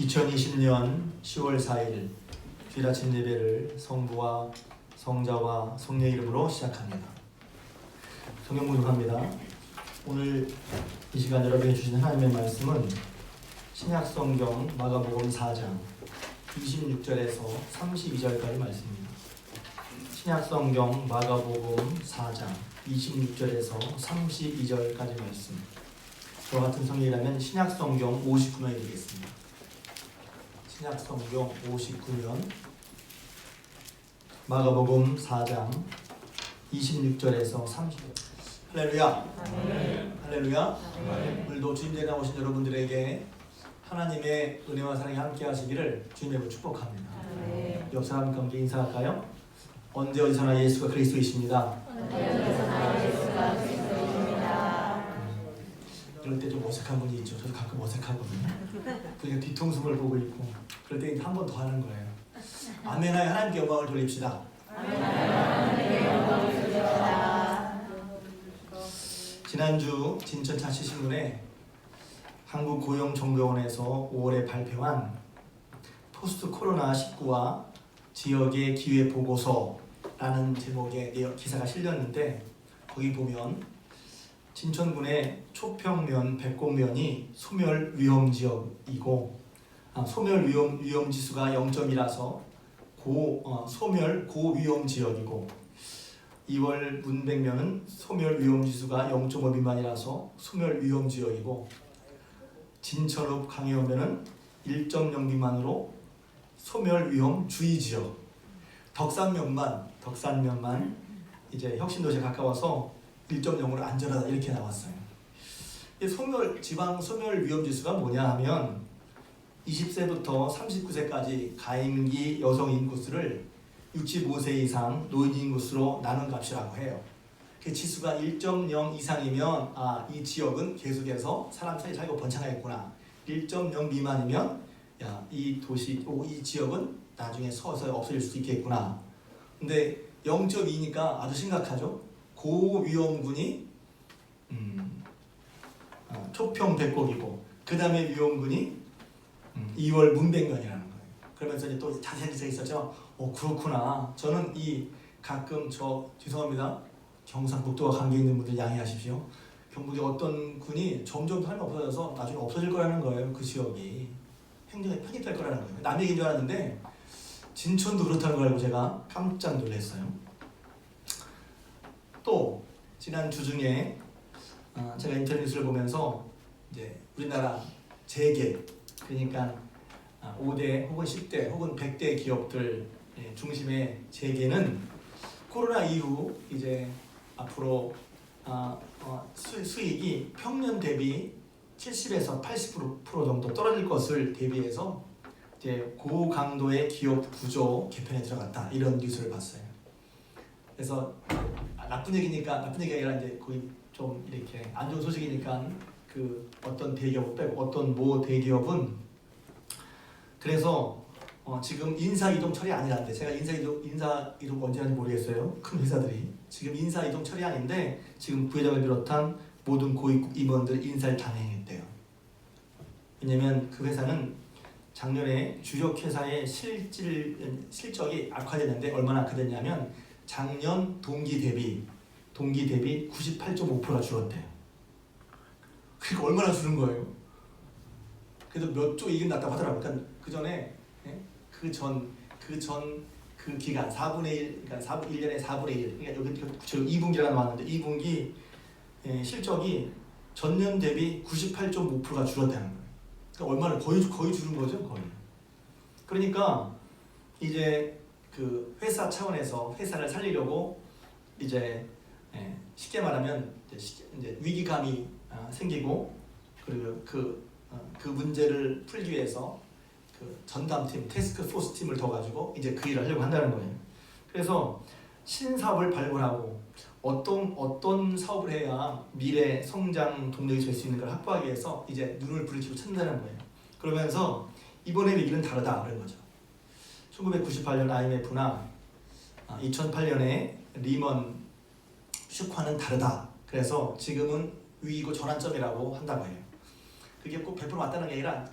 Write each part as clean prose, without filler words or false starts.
2020년 10월 4일 주일 아침 예배를 성부와 성자와 성령의 이름으로 시작합니다. 성경 공독합니다. 오늘 이 시간 여러분이 주신 하나님의 말씀은 신약성경 마가복음 4장 26절에서 32절까지 말씀입니다. 신약성경 마가복음 4장 26절에서 32절까지 말씀. 저와 같은 성경이라면 신약성경 59면이 되겠습니다. 신약성경 59면 마가복음 4장 26절에서 30절. 할렐루야. 아멘. 할렐루야. 아멘. 오늘도 주님께 나오신 여러분들에게 하나님의 은혜와 사랑이 함께 하시기를 주님의 축복합니다. 아멘. 옆 사람과 함께 인사할까요? 언제 어디서나 예수가 그리스도이십니다. 그럴 때 좀 어색한 분이 있죠. 저도 가끔 어색하거든요. 그러니까 뒤통수를 보고 있고 그럴 때 한 번 더 하는 거예요. 아멘하여 하나님께 영광을 돌립시다. 하나님께 영광을 돌립시다. 지난주 진천자치신문에 한국고용정보원에서 5월에 발표한 포스트 코로나19와 지역의 기회 보고서라는 제목의 기사가 실렸는데 거기 보면 진천군의 초평면, 백곡면이 소멸 위험 지역이고 소멸 위험 지수가 0.1이라서 소멸 고위험 지역이고 2월 문백면은 소멸 위험 지수가 0.5 미만이라서 소멸 위험 지역이고 진천읍 강해오면은 1.0 미만으로 소멸 위험 주의 지역. 덕산면만 이제 혁신도시에 가까워서 1.0으로 안전하다 이렇게 나왔어요. 지방 소멸 위험 지수가 뭐냐 하면 20세부터 39세까지 가임기 여성 인구수를 65세 이상 노인 인구수로 나눈 값이라고 해요. 그 지수가 1.0 이상이면 이 지역은 계속해서 사람 사이 살고 번창하겠구나. 1.0 미만이면 이 지역은 나중에 서서히 없어질 수 있겠구나. 근데 0.2니까 아주 심각하죠. 고위험군이 초평 백곡이고 그 다음에 위험군이 2월 문백면이라는 거예요. 그러면서 이제 또 자세히 있었죠. 그렇구나. 저는 가끔 죄송합니다. 경상북도와 관계 있는 분들 양해하십시오. 경북의 어떤 군이 점점 삶이 없어져서 나중에 없어질 거라는 거예요. 그 지역이 행정에 편입될 거라는 거예요. 남 얘기인 줄 알았는데 진천도 그렇다는 걸 알고 제가 깜짝 놀랐어요. 또 지난 주 중에 제가 인터넷 뉴스를 보면서 이제 우리나라 재계 그러니까 5대 혹은 10대 혹은 100대 기업들 중심의 재계는 코로나 이후 이제 앞으로 수익이 평년 대비 70에서 80% 정도 떨어질 것을 대비해서 이제 고강도의 기업 구조 개편에 들어갔다 이런 뉴스를 봤어요. 그래서 나쁜 얘기가 아니라 이제 거의 좀 이렇게 안 좋은 소식이니까 그 어떤 대기업 빼고 어떤 모 대기업은 그래서 지금 인사 이동 처리 아니라는데 제가 인사 이동 언제 하는지 모르겠어요. 큰 회사들이 지금 인사 이동 처리 아닌데 지금 부회장을 비롯한 모든 고위급 임원들 인사를 단행했대요. 왜냐면 그 회사는 작년에 주력 회사의 실적이 악화됐는데 얼마나 악화됐냐면 작년 동기 대비 98.5%가 줄었대요. 그러니까 얼마나 줄은 거예요? 그래도 몇 조 이익은 났다고 하더라고요. 그러니까 그 전에 그 기간 4분의 1, 그러니까 1년에 4분의 1. 그러니까 여기 저 2분기가 나왔는데 2분기 실적이 전년 대비 98.5%가 줄었다는 거예요. 그러니까 얼마나 거의 줄은 거죠, 거의. 그러니까 이제 그 회사 차원에서 회사를 살리려고 이제 쉽게 말하면 이제 위기감이 생기고 그리고 그 문제를 풀기 위해서 그 전담팀, 태스크포스 팀을 더 가지고 이제 그 일을 하려고 한다는 거예요. 그래서 신사업을 발굴하고 어떤 사업을 해야 미래 성장 동력이 될 수 있는 걸 확보하기 위해서 이제 눈을 부르키고 찾는다는 거예요. 그러면서 이번의 위기는 다르다 그런 거죠. 1998년 IMF나 2008년에 리먼 슈퍼는 다르다. 그래서 지금은 위기고 전환점이라고 한다고 해요. 그게 꼭 100% 맞다는 게 아니라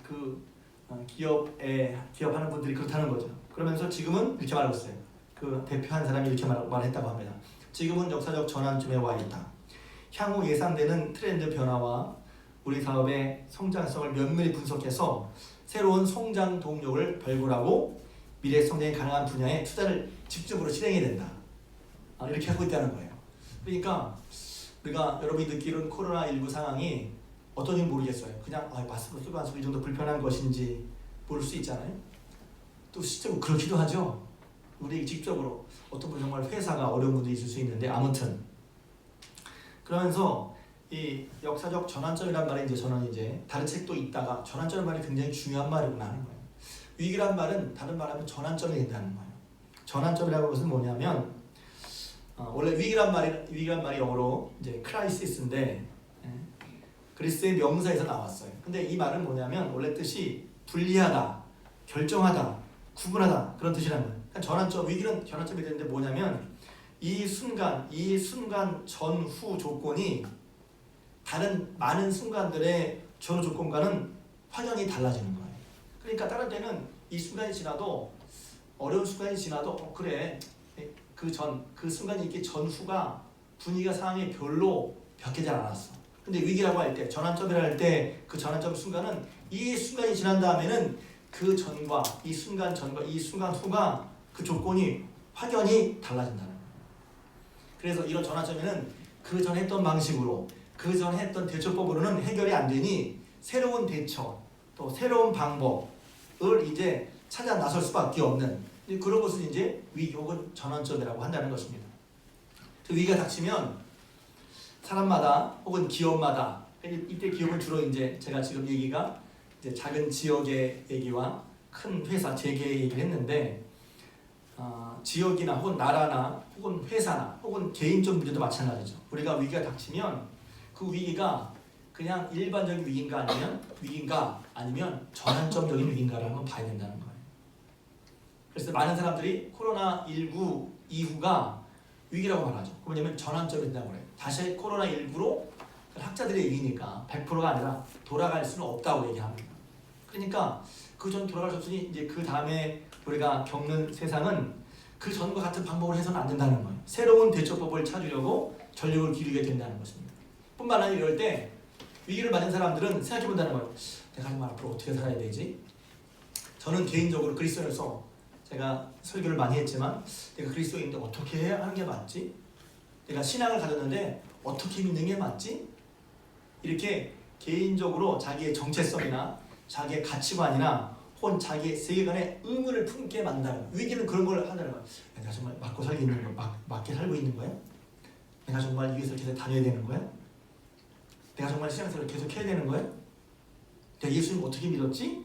기업하는 분들이 그렇다는 거죠. 그러면서 지금은 이렇게 말하고 있어요. 그 대표한 사람이 이렇게 말했다고 합니다. 지금은 역사적 전환점에 와 있다. 향후 예상되는 트렌드 변화와 우리 사업의 성장성을 면밀히 분석해서 새로운 성장 동력을 발굴하고 미래 성장이 가능한 분야에 투자를 집중으로 실행해야 된다. 이렇게 하고 있다는 거예요. 그러니까 우리가 여러분이 느끼는 코로나19 상황이 어떤지 모르겠어요. 그냥 마스크 쓰고 안 쓰고 이 정도 불편한 것인지 모를 수 있잖아요. 또 실제로 그렇기도 하죠. 우리 직접적으로 어떤 분 정말 회사가 어려운 분도 있을 수 있는데 아무튼 그러면서 이 역사적 전환점이란 말이 이제 저는 이제 다른 책도 있다가 전환점이라는 말이 굉장히 중요한 말이구나 하는 거예요. 위기란 말은 다른 말하면 전환점이 된다는 거예요. 전환점이라는 것은 뭐냐면 원래 위기란 말이 영어로 이제 크라이시스인데 그리스의 명사에서 나왔어요. 근데 이 말은 뭐냐면 원래 뜻이 분리하다, 결정하다, 구분하다 그런 뜻이라는 거예요. 그러니까 전환점, 위기는 전환점이 되는데 뭐냐면 이 순간 전후 조건이 다른 많은 순간들의 전후 조건과는 확연히 달라지는 거예요. 그러니까 다른 때는 이 순간이 지나도 어려운 순간이 지나도 그래 그 순간이 있기 전후가 분위기가 상황이 별로 바뀌지 않았어. 근데 위기라고 할 때 전환점이라 할 때 그 전환점 순간은 이 순간이 지난 다음에는 그 전과 이 순간 전과 이 순간 후가 그 조건이 확연히 달라진다는 거예요. 그래서 이런 전환점에는 그 전 했던 방식으로 그 전 했던 대처법으로는 해결이 안 되니 새로운 대처 또 새로운 방법을 이제 찾아 나설 수밖에 없는 그런 것을 이제 위기 혹은 전환점이라고 한다는 것입니다. 그 위기가 닥치면 사람마다 혹은 기업마다 이때 기업은 주로 이제 제가 지금 얘기가 이제 작은 지역의 얘기와 큰 회사 재계의 얘기를 했는데 지역이나 혹은 나라나 혹은 회사나 혹은 개인적 문제도 마찬가지죠. 우리가 위기가 닥치면 그 위기가 그냥 일반적인 위기인가 아니면 전환점적인 위기인가를 한번 봐야 된다는 거예요. 그래서 많은 사람들이 코로나19 이후가 위기라고 말하죠. 왜냐면 전환점이 된다고 그래요. 다시 코로나19로 학자들의 얘기니까 100%가 아니라 돌아갈 수는 없다고 얘기합니다. 그러니까 그 전 돌아갈 수 없으니 이제 그 다음에 우리가 겪는 세상은 그 전과 같은 방법을 해서는 안 된다는 거예요. 새로운 대처법을 찾으려고 전력을 기울이게 된다는 것입니다. 뿐만 아니라 이럴 때 위기를 맞은 사람들은 생각해 본다는 거예요. 내가 정말 앞으로 어떻게 살아야 되지? 저는 개인적으로 그리스도인으로서 제가 설교를 많이 했지만 내가 그리스도인인데 어떻게 해야 하는 게 맞지? 내가 신앙을 가졌는데 어떻게 믿는 게 맞지? 이렇게 개인적으로 자기의 정체성이나 자기의 가치관이나 혹은 자기의 세계관에 의문을 품게 만든다는 거예요. 위기는 그런 걸 한다는 거예요. 내가 정말 맞고 살고 있는 거야? 맞게 살고 있는 거야? 내가 정말 이 길을 계속 다녀야 되는 거야? 내가 정말 신앙생활을 계속 해야 되는 거야? 내가 예수님 어떻게 믿었지?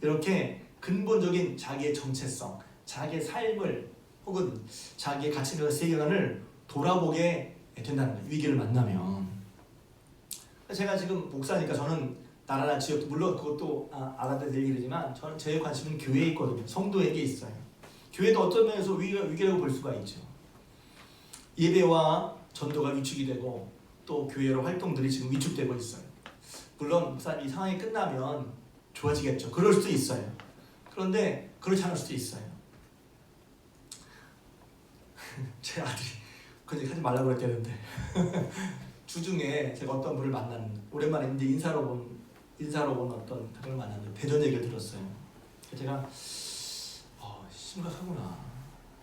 이렇게 근본적인 자기의 정체성, 자기의 삶을 혹은 자기의 가치관과 세계관을 돌아보게 된다는 거예요. 위기를 만나면. 제가 지금 목사니까 저는 나라나 지역 물론 그것도 알아야 될 얘기지만 저는 제 관심은 교회에 있거든요. 성도에게 있어요. 교회도 어떤 면에서 위기라고 볼 수가 있죠. 예배와 전도가 위축이 되고 또 교회로 활동들이 지금 위축되고 있어요. 물론 목사님 이 상황이 끝나면 좋아지겠죠. 그럴 수도 있어요. 그런데 그렇지 않을 수도 있어요. 제 아들이 그냥 하지 말라고 그랬대는데 주중에 제가 어떤 분을 만났는데 오랜만에 이제 인사로 온 어떤 분을 만났는데 대전 얘기를 들었어요. 제가 심각하구나.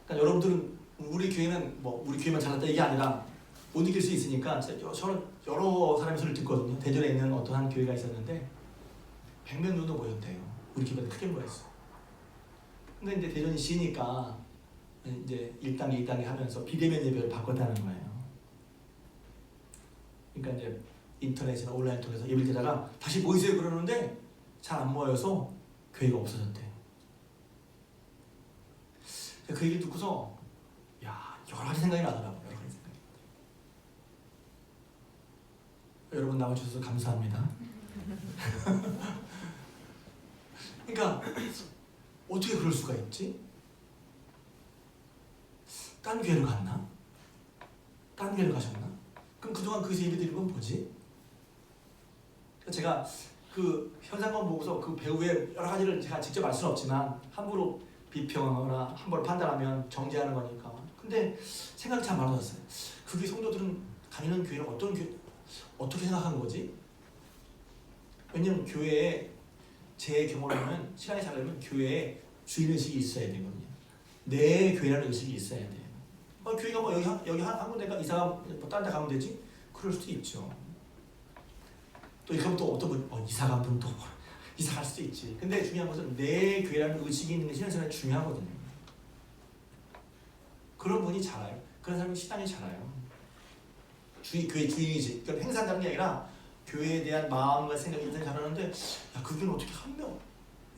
그러니까 여러분들은 우리 교회는 우리 교회만 잘났다 이게 아니라 못 이길 수 있으니까 저는 여러 사람의 소리를 듣거든요. 대전에 있는 어떤 한 교회가 있었는데 100명 정도 모였대요. 우리 교회보다 크게 모였어. 근데 이제 대전이 시니까 이제 1단계, 2단계 하면서 비대면 예배를 바꿨다는 거예요. 그러니까 이제 인터넷이나 온라인 통해서 예배를 드다가 다시 모이세요 그러는데 잘 안 모여서 교회가 없어졌대요. 그 얘기 듣고서 여러 가지 생각이 나더라고요. 여러 가지 생각이. 여러분 나와주셔서 감사합니다. 그러니까 어떻게 그럴 수가 있지? 딴 교회를 갔나? 딴 교회를 가셨나? 그럼 그동안 거기서 예배 드린 건 뭐지? 제가 그 현상금 보고서 그 배우의 여러 가지를 제가 직접 알 수는 없지만 함부로 비평하거나 함부로 판단하면 정죄하는 거니까. 근데 생각이 참 많아졌어요. 그게 성도들은 다니는 교회를 어떻게 생각하는 거지? 왜냐면 교회에 제 경험으로는 신앙이 잘하려면 교회에 주인의식이 있어야 되거든요. 내 교회라는 의식이 있어야 돼요. 교회가 뭐 여기 한 군데가 이사가 뭐 다른 데 가면 되지? 그럴 수도 있죠. 또 이렇게 하면 또 어떤 분 이사 간 분 또 이사 갈 수도 있지. 근데 중요한 것은 내 교회라는 의식이 있는 게 신앙생활이 중요하거든요. 그런 분이 자라요. 그런 사람이 신앙이 자라요. 교회 주인이지. 그러니까 행사한다는 게 아니라 교회에 대한 마음과 생각이 인생이 자라는데 야, 그 교회는 어떻게 한 명,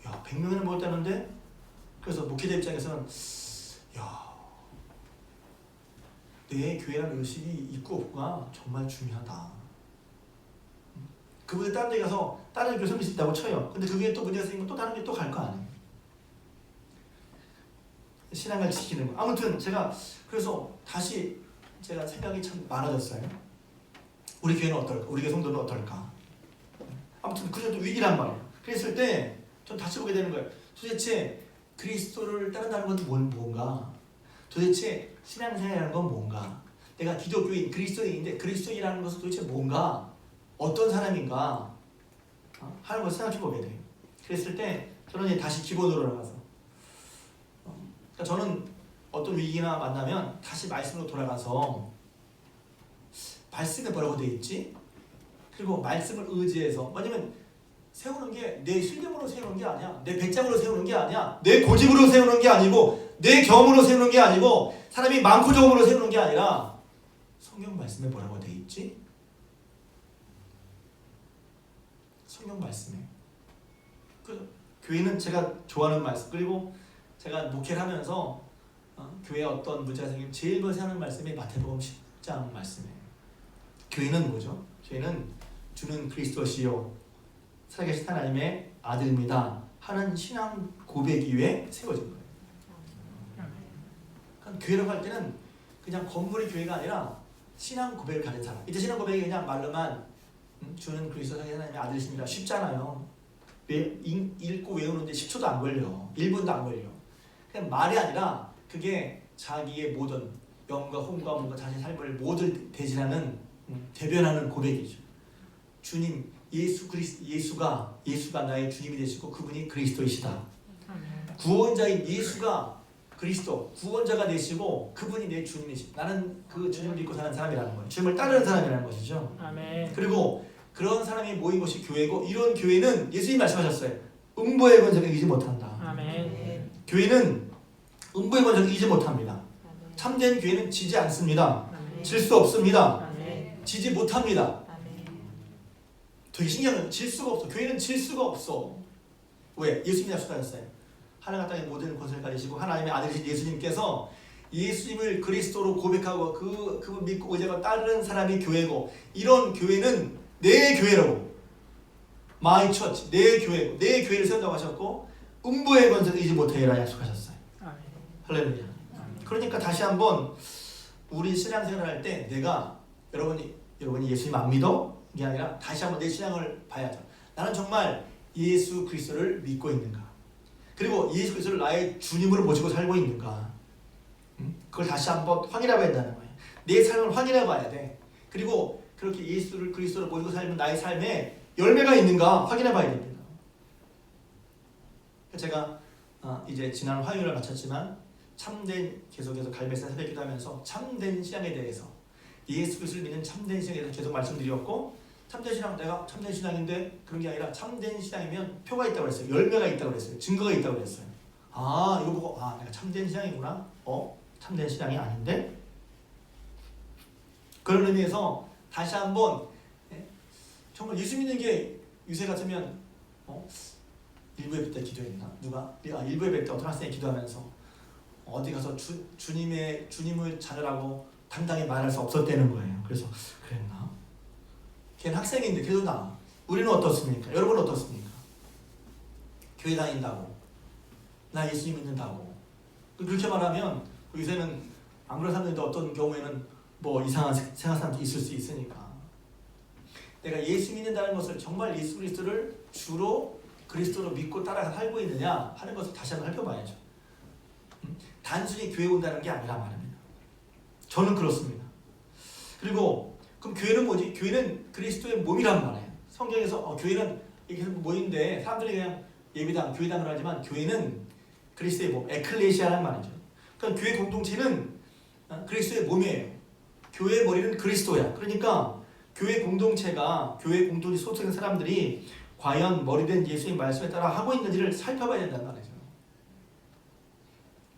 야 100명이나 모였다는데? 그래서 목회자 입장에서는 야, 내 교회라는 의식이 있고 없고가 정말 중요하다. 그분이 다른 데 가서 다른 교회 섬길 수 있다고 쳐요. 근데 그게 또 문제가 생기면 또 다른 데 또 갈 거 아니에요. 신앙을 지키는 거. 아무튼 제가 그래서 다시 제가 생각이 참 많아졌어요. 우리 교회는 어떨까? 우리 교회 성도는 어떨까? 아무튼 그래도 위기란 말이에요. 그랬을 때 전 다시 보게 되는 거예요. 도대체 그리스도를 따른다는 건 뭔가? 도대체 신앙생활이라는 건 뭔가? 내가 기독교인, 그리스도인인데 그리스도인이라는 것은 도대체 뭔가? 어떤 사람인가? 하는 것을 생각해 보게 돼요. 그랬을 때 저는 이제 다시 기본으로 돌아가서 그러니까 저는 어떤 위기나 만나면 다시 말씀으로 돌아가서 말씀에 뭐라고 되어 있지? 그리고 말씀을 의지해서 왜냐면 세우는 게 내 실력으로 세우는 게 아니야. 내 배짱으로 세우는 게 아니야. 내 고집으로 세우는 게 아니고 내 경험으로 세우는 게 아니고 사람이 많고 적음으로 세우는 게 아니라 성경 말씀에 뭐라고 되어 있지? 성경 말씀에 그 교회는 제가 좋아하는 말씀 그리고 제가 목회를 하면서 교회에 어떤 문제가 생기면 제일 먼저 하는 말씀이 마태복음 10장 말씀이에요. 교회는 뭐죠? 교회는 주는 그리스도시요 살아계신 하나님의 아들입니다 하는 신앙 고백 위에 세워진 거예요. 그러니까 교회라고 할 때는 그냥 건물의 교회가 아니라 신앙 고백을 가진 사람. 이제 신앙 고백이 그냥 말로만 주는 그리스도 하나님의 아들이십니다 쉽잖아요. 읽고 외우는데 10초도 안 걸려. 1분도 안 걸려. 그냥 말이 아니라 그게 자기의 모든 영과 혼과 몸과 자신의 삶을 모두 대신하는 대변하는 고백이죠. 주님 예수가 나의 주님이 되시고 그분이 그리스도이시다. 구원자인 예수가 그리스도 구원자가 되시고 그분이 내 주님이시다. 나는 그 주님을 믿고 사는 사람이라는 거예요. 주님을 따르는 사람이라는 것이죠. 아멘. 그리고 그런 사람이 모인 것이 교회고 이런 교회는 예수님이 말씀하셨어요. 음부의 권세를 이기지 못한다. 아멘. 교회는 음부의 권세를 이기지 못합니다. 참된 교회는 지지 않습니다. 질 수 없습니다. 지지 못합니다. 되게 신기한 건 질 수가 없어. 교회는 질 수가 없어. 왜? 예수님이 약속하셨어요. 하늘과 땅의 모든 권세를 가지시고 하나님의 아들이신 예수님께서 예수님을 그리스도로 고백하고 그분 믿고 의지하고 따르는 사람이 교회고 이런 교회는 내 교회라고 My Church 내 교회 내 교회를 세운다고 하셨고 음부의 권세를 이기지 못하리라 약속하셨어요. 할렐루야. 그러니까 다시 한번 우리 신앙생활을 할 때 내가 여러분이 예수님 안 믿어? 이게 아니라 다시 한번 내 신앙을 봐야죠. 나는 정말 예수 그리스도를 믿고 있는가? 그리고 예수 그리스도를 나의 주님으로 모시고 살고 있는가? 그걸 다시 한번 확인해 봐야 된다는 거예요. 내 삶을 확인해 봐야 돼. 그리고 그렇게 예수를 그리스도를 모시고 살면 나의 삶에 열매가 있는가 확인해 봐야 됩니다. 제가 이제 지난 화요일을 마쳤지만 계속해서 갈매산 새벽 기도하면서 참된 신앙에 대해서 예수 그리스도를 믿는 참된 신앙에 대해서 계속 말씀드렸고 참된 신앙 내가 참된 신앙인데 그런 게 아니라 참된 신앙이면 표가 있다고 그랬어요. 열매가 있다고 그랬어요. 증거가 있다고 그랬어요. 이거 보고 내가 참된 신앙이구나. 참된 신앙이 아닌데? 그런 의미에서 다시 한번 정말 예수 믿는 게 유세 같으면 일부 예배 때 기도했나? 누가? 일부 예배 때 어떤 학생이 기도하면서 어디 가서 주님을 찾으라고 당당히 말할 수 없었다는 거예요. 그래서 그랬나? 걔는 학생인데 그래도 우리는 어떻습니까? 여러분은 어떻습니까? 교회 다닌다고 나 예수님 믿는다고 그렇게 말하면 요새는 안 그런 사람들인데 어떤 경우에는 뭐 이상한 생각한 사람도 있을 수 있으니까 내가 예수 믿는다는 것을 정말 예수 그리스도를 주로 그리스도로 믿고 따라 살고 있느냐 하는 것을 다시 한번 살펴봐야죠. 단순히 교회 온다는 게 아니라 말입니다. 저는 그렇습니다. 그리고 그럼 교회는 뭐지? 교회는 그리스도의 몸이란 말이에요. 성경에서 교회는 이렇게 모인데 사람들이 그냥 예배당, 교회당을 하지만 교회는 그리스도의 몸, 에클레시아라는 말이죠. 그러니까 교회 공동체는 그리스도의 몸이에요. 교회의 머리는 그리스도야. 그러니까 교회 공동체가 교회 공동체 소속된 사람들이 과연 머리된 예수의 말씀에 따라 하고 있는지를 살펴봐야 된다는 말이죠.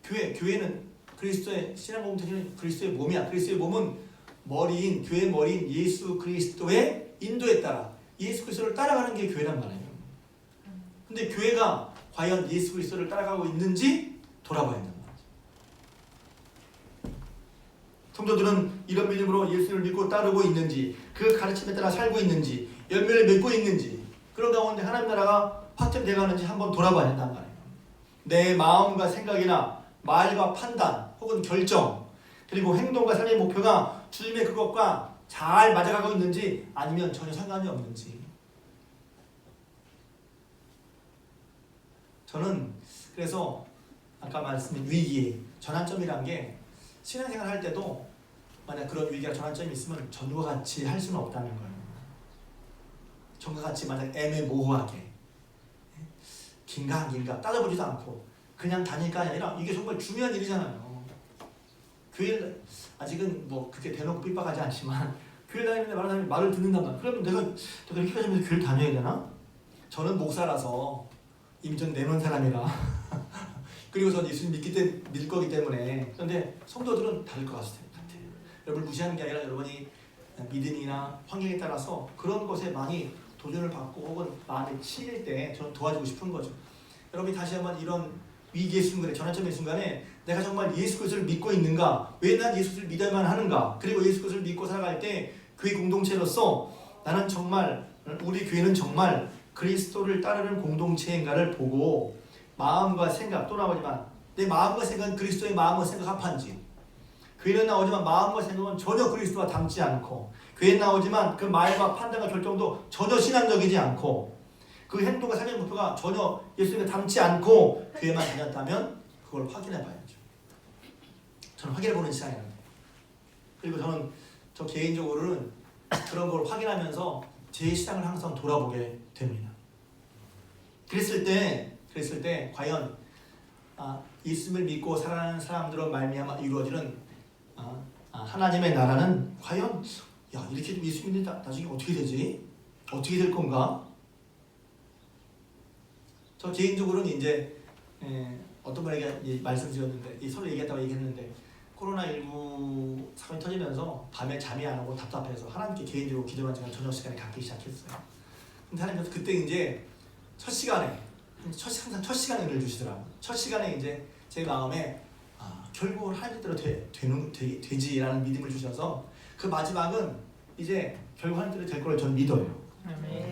교회는 그리스도의 신앙 공동체는 그리스도의 몸이야. 그리스도의 몸은 머리인 교회의 머리인 예수 그리스도의 인도에 따라 예수 그리스도를 따라가는 게 교회란 말이에요. 근데 교회가 과연 예수 그리스도를 따라가고 있는지 돌아봐야 된다. 성도들은 이런 믿음으로 예수를 믿고 따르고 있는지, 그 가르침에 따라 살고 있는지, 열매를 맺고 있는지, 그런 가운데 하나님 나라가 확장되어 가는지 한번 돌아봐야 된단 말이에요. 내 마음과 생각이나 말과 판단 혹은 결정, 그리고 행동과 삶의 목표가 주님의 그것과 잘 맞아가고 있는지 아니면 전혀 상관이 없는지. 저는 그래서 아까 말씀드린 위기, 전환점이란 게 신앙생활 할 때도 만약 그런 위기나 전환점이 있으면 전과 같이 할 수는 없다는 거예요. 전과 같이 만약 애매모호하게 긴가 안 긴가 따져보지도 않고 그냥 다니까 아니라 이게 정말 중요한 일이잖아요. 교회를 아직은 뭐 그렇게 대놓고 핍박하지 않지만 교회 다니는데 많은 사람이 말을 듣는단 말이에요. 그러면 내가 이렇게 가지면서 교회를 다녀야 되나? 저는 목사라서 이미 전 내놓은 사람이라 그리고 전 예수님 믿을 거기 때문에. 그런데 성도들은 다를 것 같아요. 여러분을 무시하는 게 아니라 여러분이 믿음이나 환경에 따라서 그런 것에 많이 도전을 받고 혹은 마음에 치일 때 저는 도와주고 싶은 거죠. 여러분이 다시 한번 이런 위기의 순간에, 전환점의 순간에 내가 정말 예수 그리스도를 믿고 있는가? 왜 난 예수 그리스도를 믿어야만 하는가? 그리고 예수 그리스도를 믿고 살아갈 때 교회 공동체로서 나는 정말, 우리 교회는 정말 그리스도를 따르는 공동체인가를 보고 마음과 생각, 또 나오지만 내 마음과 생각은 그리스도의 마음과 생각 합한지, 교회는 나오지만 마음과 생각은 전혀 그리스도와 닮지 않고, 교회는 나오지만 그 말과 판단과 결정도 전혀 신앙적이지 않고, 그 행동과 삶의 목표가 전혀 예수님과 닮지 않고 교회만 다녔다면 그걸 확인해 봐야죠. 저는 확인해 보는 시간이에요. 그리고 저는 저 개인적으로는 그런 걸 확인하면서 제 신앙을 항상 돌아보게 됩니다. 그랬을 때 과연 예수님을 믿고 살아가는 사람들로 말미암아 이루어지는 하나님의 나라는 과연 이렇게 좀 예수 믿는데 나중에 어떻게 되지? 어떻게 될 건가? 저 개인적으로는 이제 어떤 분에게 말씀드렸는데 서로 얘기했는데 코로나19 사건이 터지면서 밤에 잠이 안 오고 답답해서 하나님께 개인적으로 기도한 시간 저녁 시간에 갖기 시작했어요. 근데 하나님께서 그때 이제 첫 시간에 항상 첫 시간에 은혜를 주시더라고요. 첫 시간에 이제 제 마음에 결국은 하나님 뜻대로 되지라는 믿음을 주셔서 그 마지막은 이제 결국 하나님 뜻대로 될 걸 저는 믿어요.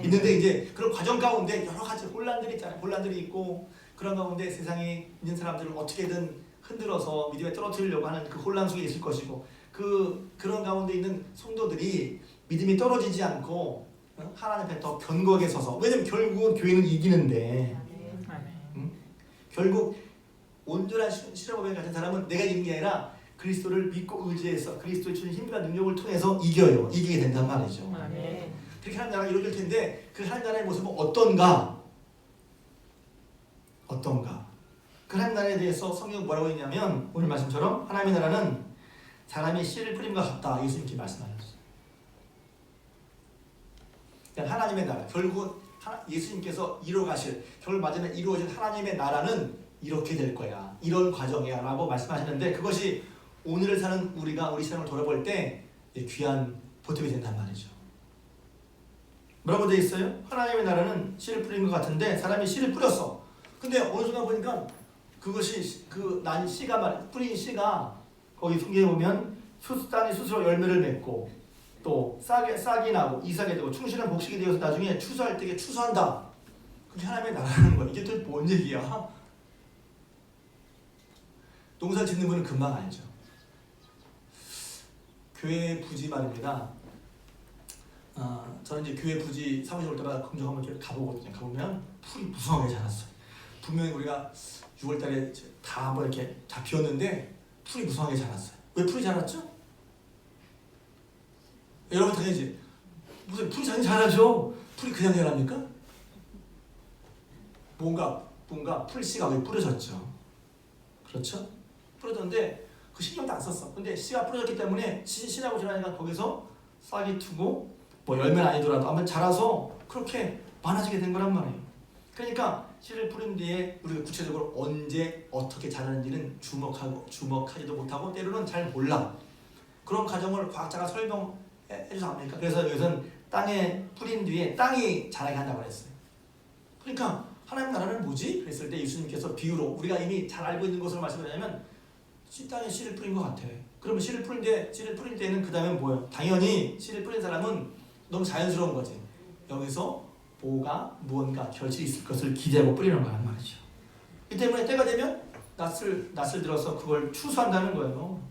있는데 이제 그런 과정 가운데 여러 가지 혼란들이 있잖아요. 혼란들이 있고 그런 가운데 세상에 있는 사람들을 어떻게든 흔들어서 믿음에 떨어뜨리려고 하는 그 혼란 속에 있을 것이고, 그런 가운데 있는 성도들이 믿음이 떨어지지 않고 하나님 앞에 더 견고하게 서서, 왜냐면 결국은 교회는 이기는데 결국 온전한 실험법에 가진 사람은 내가 이기는 게 아니라 그리스도를 믿고 의지해서 그리스도의 주신 힘과 능력을 통해서 이기게 된단 말이죠. 그렇게 하나님 나라가 이루어질 텐데 그 하나님 나라의 모습은 어떤가? 그 하나님 나라에 대해서 성경은 뭐라고 했냐면 오늘 말씀처럼 하나님의 나라는 사람이 씨를 뿌림과 같다. 예수님께 말씀하셨어요. 그러니까 하나님의 나라, 결국 예수님께서 이루어가실, 결국 마지막에 이루어질 하나님의 나라는 이렇게 될 거야. 이런 과정이야 라고 말씀하시는데 그것이 오늘을 사는 우리가 우리 세상을 돌아볼 때 귀한 보탬이 된단 말이죠. 뭐라고 되어 있어요? 하나님의 나라는 씨를 뿌린 것 같은데 사람이 씨를 뿌렸어. 근데 어느 순간 보니까 그것이 난 씨가 뿌린 씨가 거기 성경에 보면 땅이 스스로 열매를 맺고 또 싹이 나고 이삭이 되고 충실한 복식이 되어서 나중에 추수할 때에 추수한다. 그게 하나님의 나라라는 거야. 이게 또 뭔 얘기야? 농사 짓는 분은 금방 알죠. 교회 부지 말입니다. 저는 이제 교회 부지 사무실 올 때마다 금정 한번 이렇게 가보거든요. 가보면 풀이 무성하게 자랐어요. 분명히 우리가 6월달에 다 한번 이렇게 다 비웠는데 풀이 무성하게 자랐어요. 왜 풀이 자랐죠? 여러분 당연히 무슨 풀이 당연히 자라죠. 풀이 그냥 자랍니까? 뭔가 풀씨가 왜 뿌려졌죠. 그렇죠? 뿌려졌는데 그 신경도 안 썼어. 근데 씨가 뿌려졌기 때문에 씨라고 지나니까 거기서 싹이 트고 뭐 열매는 아니더라도 한번 자라서 그렇게 많아지게 된 거란 말이에요. 그러니까 씨를 뿌린 뒤에 우리가 구체적으로 언제 어떻게 자라는지는 주목하지도 못하고 때로는 잘 몰라. 그런 과정을 과학자가 설명해주지 않습니까? 그래서 여기서는 땅에 뿌린 뒤에 땅이 자라게 한다고 했어요. 그러니까 하나님 나라는 뭐지? 그랬을 때 예수님께서 비유로 우리가 이미 잘 알고 있는 것으로 말씀하냐면 땅에 씨를 뿌린 것 같아. 그러면 씨를 뿌린 때는 그 다음에 뭐예요? 당연히 씨를 뿌린 사람은 너무 자연스러운 거지. 여기서 무언가 결실이 있을 것을 기대하고 뿌리는 거란 말이죠. 이 때문에 때가 되면 낯을 들어서 그걸 추수한다는 거예요.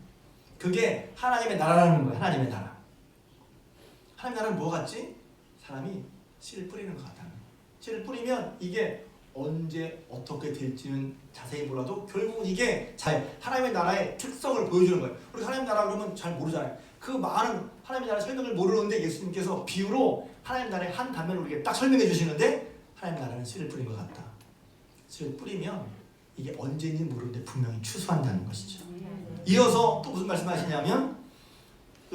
그게 하나님의 나라라는 거예요. 하나님의 나라. 하나님의 나라는 뭐 같지? 사람이 씨를 뿌리는 것 같다는 거예요. 씨를 뿌리면 이게 언제 어떻게 될지는 자세히 몰라도 결국은 이게 하나님의 나라의 특성을 보여주는 거예요. 우리 하나님의 나라 그러면 잘 모르잖아요. 그 많은 하나님의 나라 설명을 모르는데 예수님께서 비유로 하나님의 나라의 한 단면을 우리에게 딱 설명해 주시는데 하나님의 나라는 씨를 뿌린 것 같다. 씨를 뿌리면 이게 언제인지 모르는데 분명히 추수한다는 것이죠. 이어서 또 무슨 말씀하시냐면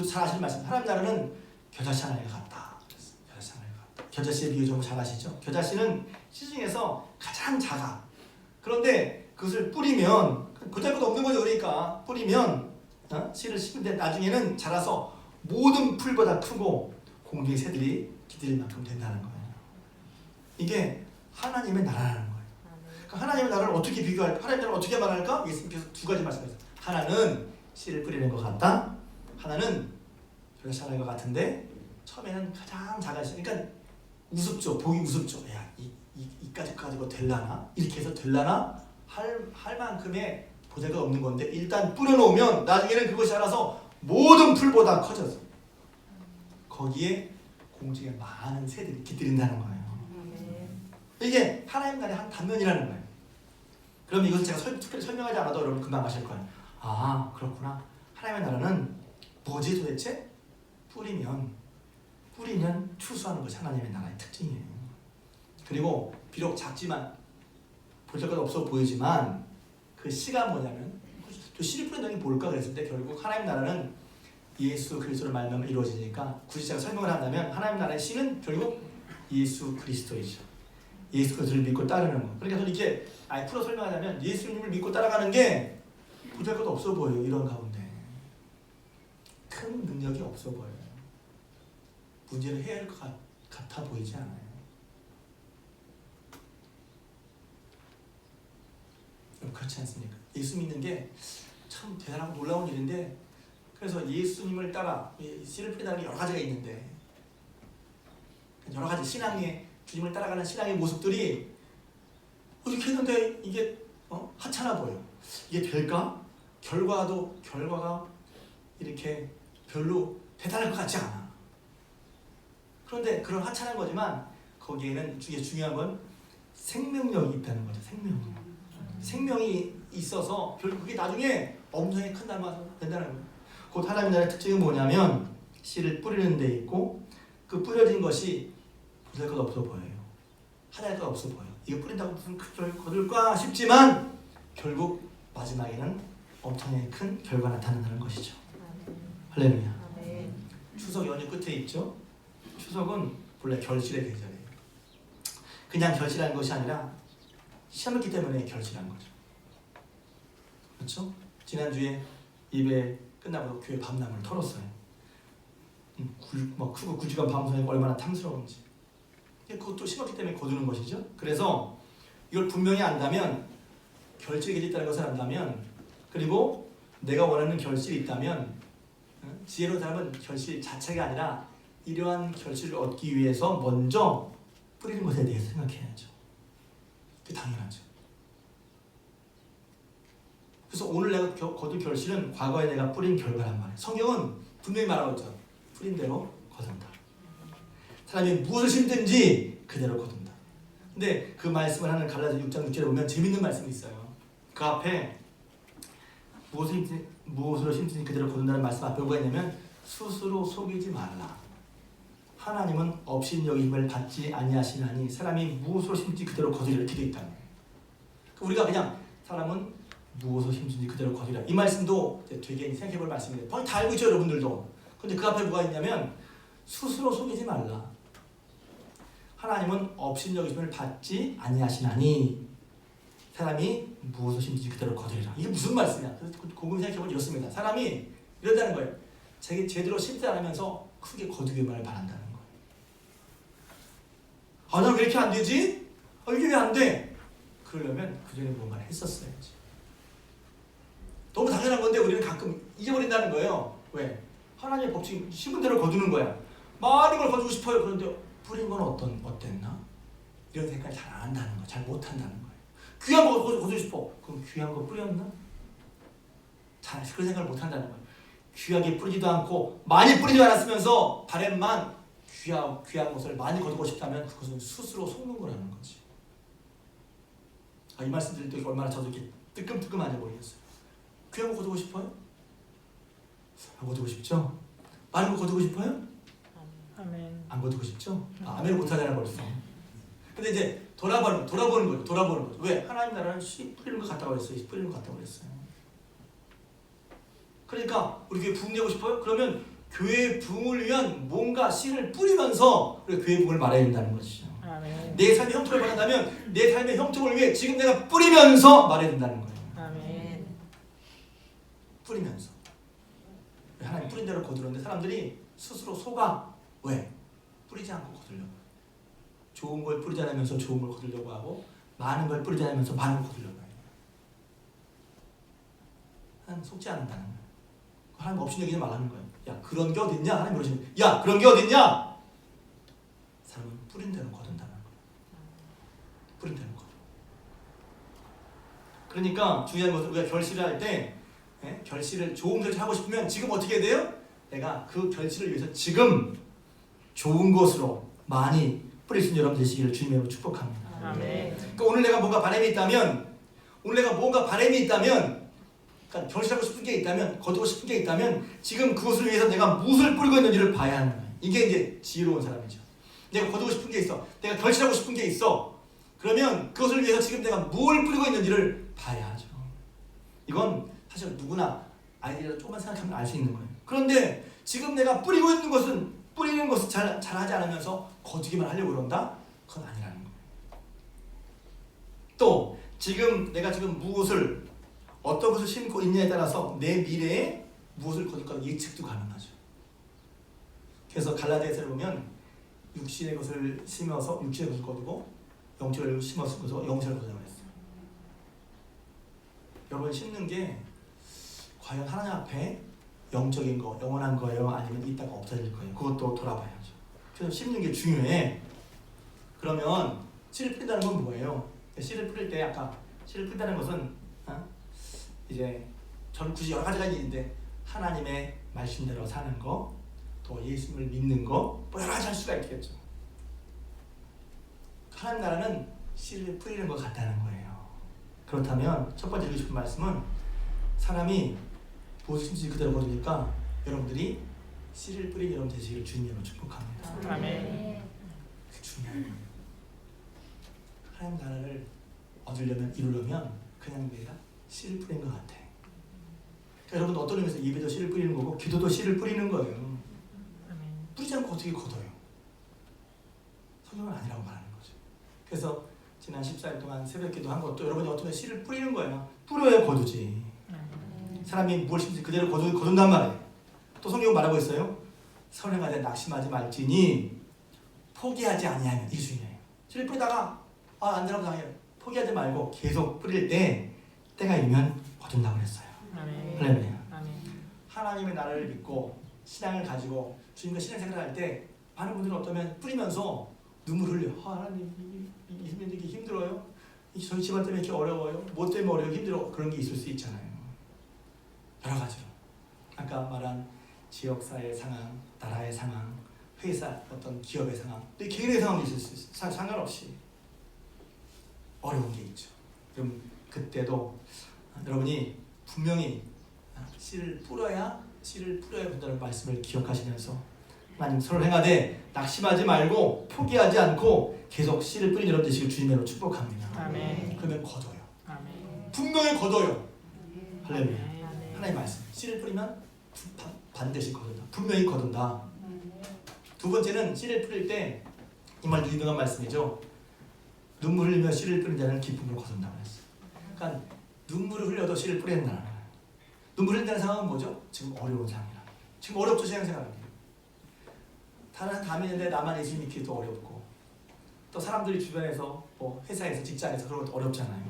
잘 아시는 말씀. 하나님의 나라는 겨자씨 하나에 같다. 겨자씨 하나에 같다. 겨자씨의 비유 좀 잘 아시죠? 겨자씨는 씨 중에서 가장 작아. 그런데 그것을 뿌리면 그때부터 없는 거죠. 그러니까 뿌리면 씨를 심는데 나중에는 자라서 모든 풀보다 크고 공중의 새들이 기들일 만큼 된다는 거예요. 이게 하나님의 나라라는 거예요. 그러니까 하나님의 나라를 어떻게 비교할까? 하나님의 나라를 어떻게 말할까? 예수님께서 두 가지 말씀하셨어요. 하나는 씨를 뿌리는 것 같다. 하나는 겨자씨 하나인 것 같은데 처음에는 가장 작아지니까 그러니까 우습죠. 보기 우습죠. 야, 이까지 가지고 될라나? 이렇게 해서 될라나? 할 만큼의 보잘것 없는 건데 일단 뿌려놓으면 나중에는 그것이 알아서 모든 풀보다 커져서 거기에 공중에 많은 새들이 깃들인다는 거예요. 이게 하나님 나라의 한 단면이라는 거예요. 그럼 이것은 제가 특별히 설명하지 않아도 여러분 금방 아실 거예요. 아, 그렇구나. 하나님의 나라는 뭐지 도대체? 뿌리면 추수하는 것이 하나님의 나라의 특징이에요. 그리고 비록 작지만 보잘것 없어 보이지만 그 씨가 뭐냐면 저 씨를 뿌린다는 게 뭘까 그랬을 때 결국 하나님 나라는 예수 그리스도를 말미암아 이루어지니까 굳이 제가 설명을 한다면 하나님 나라의 씨는 결국 예수 그리스도이죠. 예수 그리스도를 믿고 따르는 거. 그러니까 저는 이게 풀어 설명하자면 예수님을 믿고 따라가는 게 보잘것 없어 보여요. 이런 가운데 큰 능력이 없어 보여요. 문제를 해야 할 것 같아 보이지 않아요. 그렇지 않습니까? 예수 믿는 게 참 대단하고 놀라운 일인데 그래서 예수님을 따라 씨를 뿌린다는 게 여러 가지가 있는데 여러 가지 신앙의 주님을 따라가는 신앙의 모습들이 이렇게 했는데 이게 하찮아 보여. 이게 될까? 결과가 이렇게 별로 대단할 것 같지 않아. 그런데 그런 하찮은 거지만 거기에는 중요한 건 생명력이 있다는 거죠. 생명이 있어서 결국 그게 나중에 엄청나게 큰 나라가 된다는 거예요. 곧 하나님의 나라의 특징은 뭐냐면 씨를 뿌리는 데 있고 그 뿌려진 것이 보잘것 없어 보여요. 하나도 없어 보여. 이거 뿌린다고 무슨 큰 거둘까 싶지만 결국 마지막에는 엄청나게 큰 결과가 나타난다는 것이죠. 할렐루야. 추석 연휴 끝에 있죠. 추석은 본래 결실의 계절이에요. 그냥 결실한 것이 아니라 시험했기 때문에 결실한 거죠. 그렇죠? 지난주에 예배 끝나고 교회 밤낮을 털었어요. 크고 9시간 방송이 얼마나 탐스러운지. 그것도 심었기 때문에 거두는 것이죠. 그래서 이걸 분명히 안다면 결실이 있다는 것을 안다면 그리고 내가 원하는 결실이 있다면 지혜로운 사람은 결실 자체가 아니라 이러한 결실을 얻기 위해서 먼저 뿌리는 것에 대해서 생각해야죠. 그게 당연하죠. 그래서 오늘 내가 거둘 결실은 과거에 내가 뿌린 결과란 말이에요. 성경은 분명히 말하고 있죠. 뿌린 대로 거둔다. 사람이 무엇을 심든지 그대로 거둔다. 근데 그 말씀을 하는 갈라디아 6장 6절에 보면 재밌는 말씀이 있어요. 그 앞에 무엇으로 심든지 그대로 거둔다는 말씀 앞에 뭐가 있냐면 스스로 속이지 말라. 하나님은 업신여김을 받지 아니하시나니 사람이 무엇으로 심든지 그대로 거두리라 이렇게 되어 있다는 거예요. 우리가 그냥 사람은 무엇으로 심든지 그대로 거두리라 이 말씀도 되게 생각해볼 말씀인데 거의 다 알고 있죠 여러분들도. 근데 그 앞에 뭐가 있냐면 스스로 속이지 말라. 하나님은 업신여김을 받지 아니하시나니 사람이 무엇을 심든지 그대로 거두리라. 이게 무슨 말씀이야? 그래서 곰곰이 생각해보면 이렇습니다. 사람이 이런다는 거예요. 자기 제대로 심지 않으면서 크게 거두기만을 바란다는 거예요. 아, 나 왜 이렇게 안 되지? 아, 이게 왜 안 돼? 그러려면 그전에 뭔가를 했었어야지. 너무 당연한 건데 우리는 가끔 잊어버린다는 거예요. 왜? 하나님의 법칙 심은 대로 거두는 거야. 많은 걸 거두고 싶어요. 그런데 뿌린 건 어땠나? 이런 생각을 잘 안 한다는 거야. 잘 못 한다는 거예요. 귀한 거 거두고 싶어. 그럼 귀한 거 뿌렸나? 잘 그런 생각을 못 한다는 거예요. 귀하게 뿌리지도 않고 많이 뿌리지 않았으면서 바램만 귀한 것을 많이 거두고 싶다면 그것은 스스로 속는 거라는 거지. 이 말씀 드릴 때 얼마나 저도 이렇게 뜨끔뜨끔한지 모르겠어요. 귀한 거 거두고 싶어요? 안 거두고 싶죠? 많은 거 거두고 싶어요? 아멘. 안 거두고 싶죠? 아멘을 못하잖아요 벌써. 근데 이제 돌아보는 거예요. 왜? 하나님 나라는 씨 뿌리는 거 같다고 그랬어요. 씨 뿌리는 거 같다고 그랬어요. 그러니까 우리 교회 부흥 되고 싶어요? 그러면 교회 부흥을 위한 뭔가 씨를 뿌리면서 우리 교회 부흥을 말해야 된다는 것이죠. 아멘. 내 삶의 형통을 바란다면 내 삶의 형통을 위해 지금 내가 뿌리면서 말해야 된다는 거예요. 아멘. 뿌리면서. 하나님 뿌린 대로 거두는데 사람들이 스스로 속아. 왜? 뿌리지 않고 거두려고. 좋은 걸 뿌리지 않으면서 좋은 걸 거두려고 하고 많은 걸 뿌리지 않으면서 많은 걸 거두려고 해요. 하나님 속지 않는다는 거예요. 하나님 없이 여기지 말라는 거예요. 야 그런 게 어딨냐? 하나님 그러시면 야 그런 게 어딨냐? 사람은 뿌린 대로 거둔다는 거예요. 뿌린 대로 거둔. 그러니까 중요한 것은 우리가 결실을 할 때 결실을 좋은 결실 하고 싶으면 지금 어떻게 해야 돼요? 내가 그 결실을 위해서 지금 좋은 것으로 많이 뿌릴 수 있는 여러분 되시기를 주님으로 축복합니다. 아멘. 그러니까 오늘 내가 뭔가 바람이 있다면 그러니까 결실하고 싶은 게 있다면 거두고 싶은 게 있다면 지금 그것을 위해서 내가 무엇을 뿌리고 있는지를 봐야 하는 거예요. 이게 이제 지혜로운 사람이죠. 내가 거두고 싶은 게 있어. 내가 결실하고 싶은 게 있어. 그러면 그것을 위해서 지금 내가 뭘 뿌리고 있는지를 봐야 하죠. 이건 사실 누구나 아이디어를 조금만 생각하면 알 수 있는 거예요. 그런데 지금 내가 뿌리는 것은 잘하지 않으면서 거두기만 하려고 그런다? 그건 아니라는 거예요. 또 내가 지금 어떤 것을 심고 있냐에 따라서 내 미래에 무엇을 거둘 까 예측도 가능하죠. 그래서 갈라디아서를 보면 육신의 것을 심어서 육신의 것을 거두고 영적을 심어서 영적을 거두라고 했어요. 여러분 심는 게 과연 하나님 앞에 영적인 거, 영원한 거예요? 아니면 이따가 없어질 거예요? 그것도 돌아봐야죠. 그래서 심는 게 중요해. 그러면 씨를 뿌린다는 건 뭐예요? 씨를 뿌릴 때 아까 씨를 뿌린다는 것은 이제 저는 굳이 여러 가지가 있는데 하나님의 말씀대로 사는 거, 또 예수님을 믿는 거, 뭐 여러 가지 할 수가 있겠죠. 하나님 나라는 씨를 뿌리는 것 같다는 거예요. 그렇다면 첫 번째 드리고 싶은 말씀은 사람이 무엇을 심지 그대로 거두니까 여러분들이 씨를 뿌린 여러분 되시기를 주님으로 축복합니다. 아멘. 그게 중요한 거예요. 하나님 나라를 얻으려면 이루려면 그냥 내가 씨를 뿌린 것 같아. 그러니까 여러분도 어떤 의미에서 예배도 씨를 뿌리는 거고 기도도 씨를 뿌리는 거예요. 뿌리지 않고 어떻게 거둬요? 성경은 아니라고 말하는 거죠. 그래서 지난 14일 동안 새벽기도 한 것도 여러분이 어떤 씨를 뿌리는 거예요. 뿌려야 거두지. 사람이 무엇을 심지 그대로 거둔단 말이에요. 또 성경은 말하고 있어요. 선행하되 낙심하지 말지니 포기하지 아니하면 이게 중요해요. 씨를 뿌리다가 안 되라고 당해요. 포기하지 말고 계속 뿌릴 때 때가 이면 거둔다고 그랬어요. 할렐루야. 하나님의 나라를 믿고 신앙을 가지고 주님과 신앙생활을 할 때 많은 분들은 어쩌면 뿌리면서 눈물 흘려. 하나님 이게 힘들어요. 저희 집안 때문에 이렇게 어려워요. 뭐 때문에 어려워 힘들어. 그런 게 있을 수 있잖아요. 여러 가지로. 아까 말한 지역사회 상황, 나라의 상황, 회사, 어떤 기업의 상황, 또 개인의 상황도 있을 수 있어요. 상관없이 어려운 게 있죠. 그럼 그때도 여러분이 분명히 씨를 뿌려야 된다는 말씀을 기억하시면서 하나님 서로 행하되 낙심하지 말고 포기하지 않고 계속 씨를 뿌린 여러분 되시길 주님으로 축복합니다. 아멘. 그러면 거둬요. 아멘. 분명히 거둬요. 할렐루야. 아멘. 하나님의 말씀. 씨를 뿌리면 반드시 거둔다. 분명히 거둔다. 두 번째는 씨를 뿌릴 때 이 말도 유명한 말씀이죠. 눈물을 흘리며 씨를 뿌린 자는 기쁨으로 거둔다고 했어요. 그러니까 눈물을 흘려도 씨를 뿌리는 나라. 눈물 흘린다는 상황은 뭐죠? 지금 어려운 상황이라. 지금 어렵죠, 신앙생활은. 다른 감이 있는데 나만 예수 믿기도 어렵고, 또 사람들이 주변에서 뭐 회사에서 직장에서 그런 것도 어렵잖아요.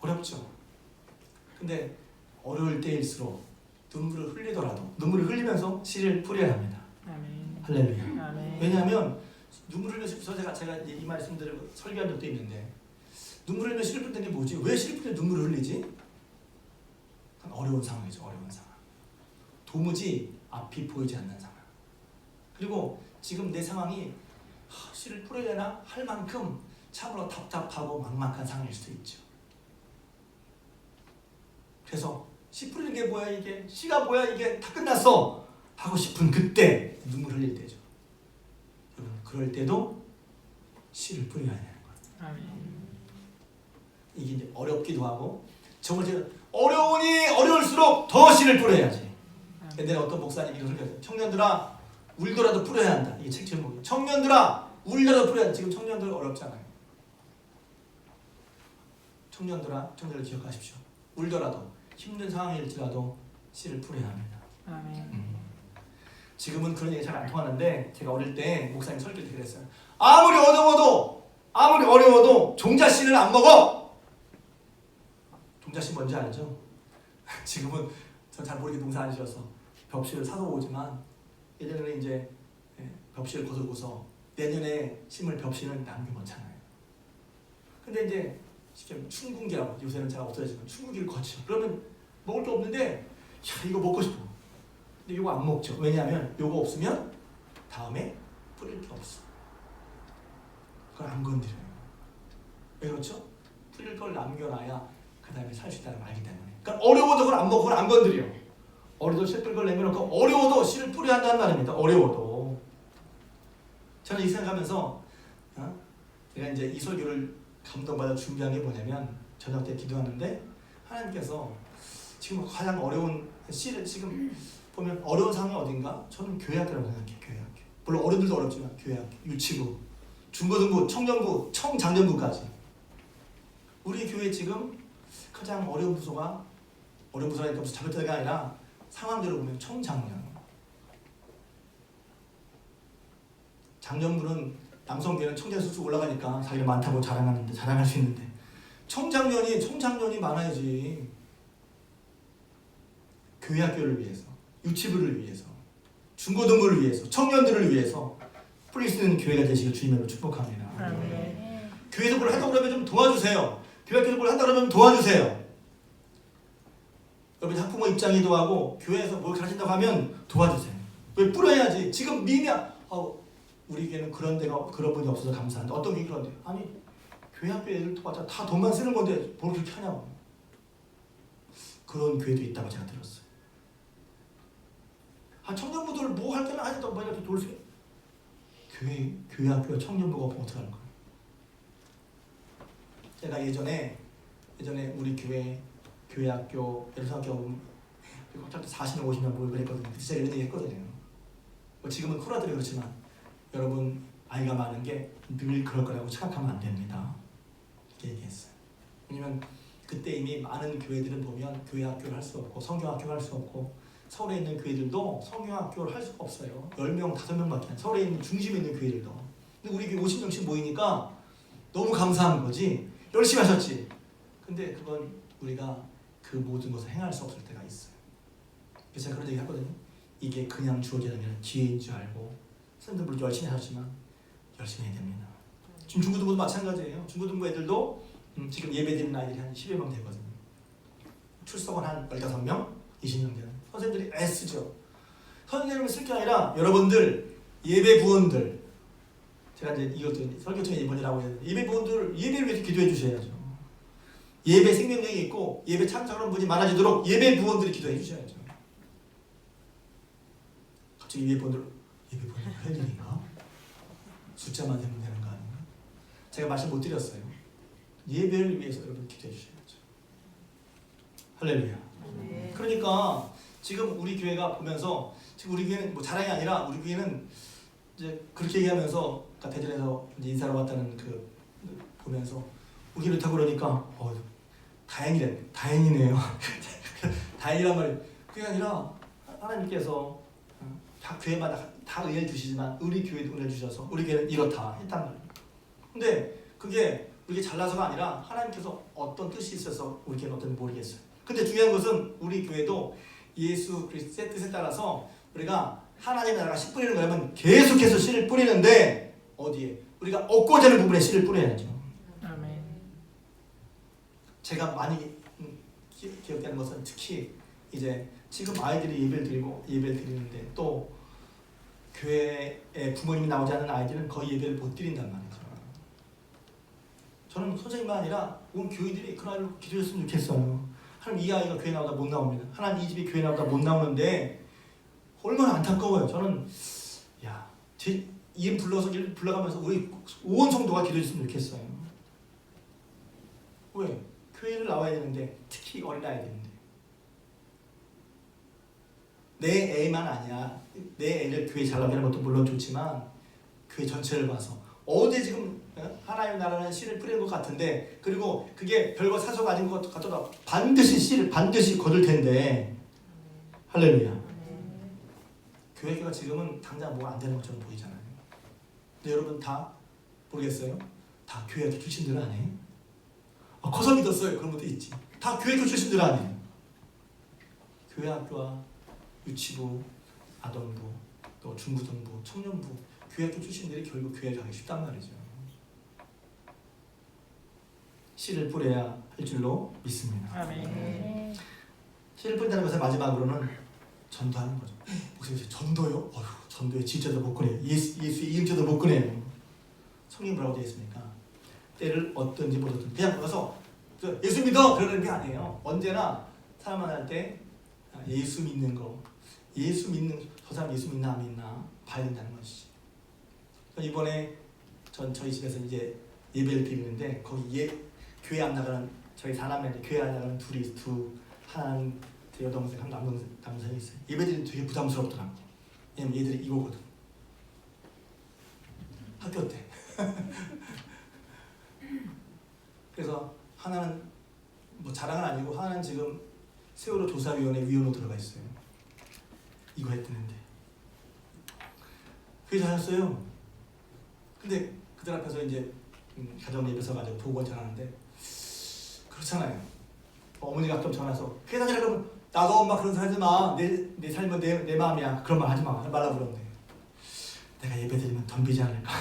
어렵죠. 근데 어려울 때일수록 눈물을 흘리더라도 눈물을 흘리면서 씨를 뿌려야 합니다. 아멘. 할렐루야. 아멘. 왜냐하면 눈물을 흘리면서 제가 이 말씀들을 설교한 적도 있는데, 눈물을 흘리면 씨를 뿌리는 게 뭐지? 왜 씨를 뿌리면 눈물을 흘리지? 어려운 상황이죠. 어려운 상황. 도무지 앞이 보이지 않는 상황. 그리고 지금 내 상황이 씨를 뿌려야 되나 할 만큼 참으로 답답하고 막막한 상황일 수도 있죠. 그래서 씨 뿌리는 게 뭐야 이게? 씨가 뭐야 이게? 다 끝났어! 하고 싶은 그때 눈물 흘릴 때죠. 여러분 그럴 때도 씨를 뿌려야 되는 거예요. 아멘. 이게 이제 어렵기도 하고 정말 제가 어려우니 어려울수록 더 씨를 뿌려야지. 옛날에 어떤 목사님이 이런 소리를 했어요. 청년들아 울더라도 뿌려야 한다. 이게 책 제목이. 청년들아 울더라도 뿌려야 한다. 지금 청년들 어렵잖아요. 청년들 기억하십시오. 울더라도 힘든 상황일지라도 씨를 뿌려야 합니다. 아멘. 지금은 그런 얘기 잘 안 통하는데 제가 어릴 때 목사님 설교 때 그랬어요. 아무리 어려워도 종자씨는 안 먹어. 종자씨 뭔지 알죠? 지금은 저 잘 모르게 농사 안 지어서 벽씨를 사서 오지만 예전에는 이제 벽씨를 거두고서 내년에 심을 벽씨는 남겨놓잖아요. 근데 이제 지금 춘궁기라고 요새는 잘 없어지지만 춘궁기를 거쳐. 그러면 먹을 게 없는데 야 이거 먹고 싶어. 근데 이거 안 먹죠. 왜냐하면 이거 없으면 다음에 뿌릴 게 없어. 그걸 안 건드려요. 왜 그렇죠? 뿌릴 걸 남겨놔야 그 다음에 살 수 있다는 걸 알기 때문에. 그러니까 어려워도 그걸 안 먹고 그걸 안 건드려. 어려워도 씨 뿌릴 걸 남겨놓고 어려워도 씨를 뿌려야 한다는 말입니다. 어려워도. 저는 이 생각하면서 제가 이제 이 설교를 감동받아 준비한 게 뭐냐면 저녁 때 기도하는데 하나님께서 지금 가장 어려운 씨를 지금 보면 어려운 상황이 어딘가? 저는 교회학교라고 생각해요. 교회학교. 물론 어른들도 어렵지만 교회학교, 유치부, 중고등부, 청년부, 청장년부까지. 우리 교회 지금 가장 어려운 부서가 어려운 부서라니까 무슨 잘못된 게 아니라 상황대로 보면 청장년. 장년부는 남성교회는 청장 수수 올라가니까 자기가 많다고 자랑할 수 있는데 청장년이 많아야지. 교회학교를 위해서, 유치부를 위해서, 중고등부를 위해서, 청년들을 위해서 뿌릴 수 있는 교회가 되시길 주님으로 축복합니다. 아멘. 교회에서 뭘 한다고 그러면 좀 도와주세요. 교회학교에서 뭘 한다고 그러면 도와주세요. 여러분 학부모 입장이기도 하고 교회에서 뭘 가르친다고 하면 도와주세요. 왜 뿌려야지. 지금 우리 교회는 그런 분이 없어서 감사한데 어떤 게 그런데 아니 교회학교 애들 도와자 다 돈만 쓰는 건데 뭘 그렇게 하냐고. 그런 교회도 있다고 제가 들었어요. 청년부들 뭐 할 때는 아니다 뭐 이렇게 돌수 교회학교 청년부가 없으면 어떡할 거예요. 제가 예전에 우리 교회학교 예루살렘 갑자기 40년 50년 뭘 그랬거든요. 그때 제가 이런 얘기 했거든요. 지금은 코로나 때문에 그렇지만 여러분 아이가 많은 게 늘 그럴 거라고 착각하면 안 됩니다. 이렇게 얘기했어요. 왜냐면 그때 이미 많은 교회들은 보면 교회학교를 할 수 없고 성경학교를 할 수 없고 서울에 있는 교회들도 성경학교를 할 수가 없어요. 10명, 5명밖에 안. 서울에 있는 중심에 있는 교회들도. 근데 우리 교회 50명씩 모이니까 너무 감사한 거지. 열심히 하셨지. 근데 그건 우리가 그 모든 것을 행할 수 없을 때가 있어요. 그래서 제가 그런 얘기 하거든요. 이게 그냥 주어지는 게 기회인 줄 알고 선생님들 물론 열심히 하셨지만 열심히 해야 됩니다. 지금 중고등부도 마찬가지예요. 중고등부 애들도 지금 예배드리는 아이들이 한 10여 명 되거든요. 출석은 한 15명, 20명 되는. 선생님들이 애쓰죠. 선생님을 쓸 게 아니라 여러분들 예배 부원들, 제가 이제 이것도 설교 중에 이번이라고 했는데 예배 부원들 예배를 위해서 기도해 주셔야죠. 예배 생명력이 있고 예배 참석하는 분이 많아지도록 예배 부원들이 기도해 주셔야죠. 갑자기 예배 부원들 할 일인가? 숫자만 되면 되는 거 아닌가? 제가 말씀 못 드렸어요. 예배를 위해서 여러분 기도해 주셔야죠. 할렐루야. 네. 그러니까 지금 우리 교회가 보면서 지금 우리 교회는 뭐 자랑이 아니라 우리 교회는 이제 그렇게 얘기하면서 아까 대전에서 이제 인사로 왔다는 그 보면서 우리 교회 타고 그러니까 다행이네요. 다행이란 말 그게 아니라 하나님께서 다 교회마다 다 은혜를 주시지만 우리 교회도 은혜를 주셔서 우리 교회는 이렇다 했단 말이에요. 근데 그게 우리가 잘나서가 아니라 하나님께서 어떤 뜻이 있어서 우리 교회는 어떤지 모르겠어요. 근데 중요한 것은 우리 교회도 예수 그리스도의 뜻에 따라서 우리가 하나님의 나라가 씨 뿌리는 거라면 계속해서 씨를 뿌리는데 어디에? 우리가 얻고자 하는 부분에 씨를 뿌려야죠. 아멘. 제가 많이 기억되는 것은 특히 이제 지금 아이들이 예배를 드리는데 또 교회에 부모님이 나오지 않는 아이들은 거의 예배를 못 드린단 말이죠. 저는 선생님만 아니라 온 교회들이 그런 아이를 기도했으면 좋겠어요. 하나님 이 아이가 교회 나오다 못 나옵니다. 하나님 이 집이 교회 나오다 못 나오는데 얼마나 안타까워요. 저는 제 이름 불러가면서 우리 온 성도가 기도했으면 좋겠어요. 왜? 교회를 나와야 되는데 특히 어린아이들인데 내 애만 아니야. 내 애를 교회 잘 나가는 것도 물론 좋지만 교회 전체를 봐서 어디 지금 하나님의 나라는 씨를 뿌리는 것 같은데 그리고 그게 별거 사소가 아닌 것 같더라도 반드시 씨를 반드시 거둘 텐데 할렐루야. 교회가 지금은 당장 뭐가 안 되는 것처럼 보이잖아요. 근데 여러분 다 모르겠어요? 다 교회학교 출신들 아니에요? 커서 믿었어요. 그런 것도 있지. 다 교회학교 출신들 아니에요? 교회학교와 유치부, 아동부, 또 중고등부, 청년부 교회학교 출신들이 결국 교회에 가기 쉽단 말이죠. 씨를 뿌려야 할 줄로 믿습니다. 아멘. 씨를 뿌린다는 것은 마지막으로는 전도하는 거죠. 목사님 전도요? 전도에 진짜도 못 꺼내요. 예수의 이름자도 못 꺼내요. 성경 뭐라고 되어 있습니까? 때를 얻든지 못 얻든 그냥 가서 예수 믿어! 그러는 게 아니에요. 언제나 사람 만날 때 예수 믿는 거 저 사람 예수 믿나 안 믿나 봐야 된다는 것이지. 이번에 저희 집에서 이제 예배를 드리는데 거기 교회 안 나가는 저희 사남매인데 교회 안 나가는 한 여동생 한 남성이 있어요. 예배드리는 되게 부담스럽더라고. 왜냐면 얘들이 이거거든. 학교 때. 그래서 하나는 뭐 자랑은 아니고 하나는 지금 세월호 조사위원회 위원으로 들어가 있어요. 이거 했다는데. 그게 잘했어요. 근데 그들 앞에서 이제 가정 예배 서가지고 보고 전하는데 그렇잖아요. 어머니가 가끔 전화해서 교회 다니라 그러면 나도 엄마 그런 소리 하지 마. 내 삶은 내 마음이야. 그런 말 하지 말라 그러는데 내가 예배 드리면 덤비지 않을까.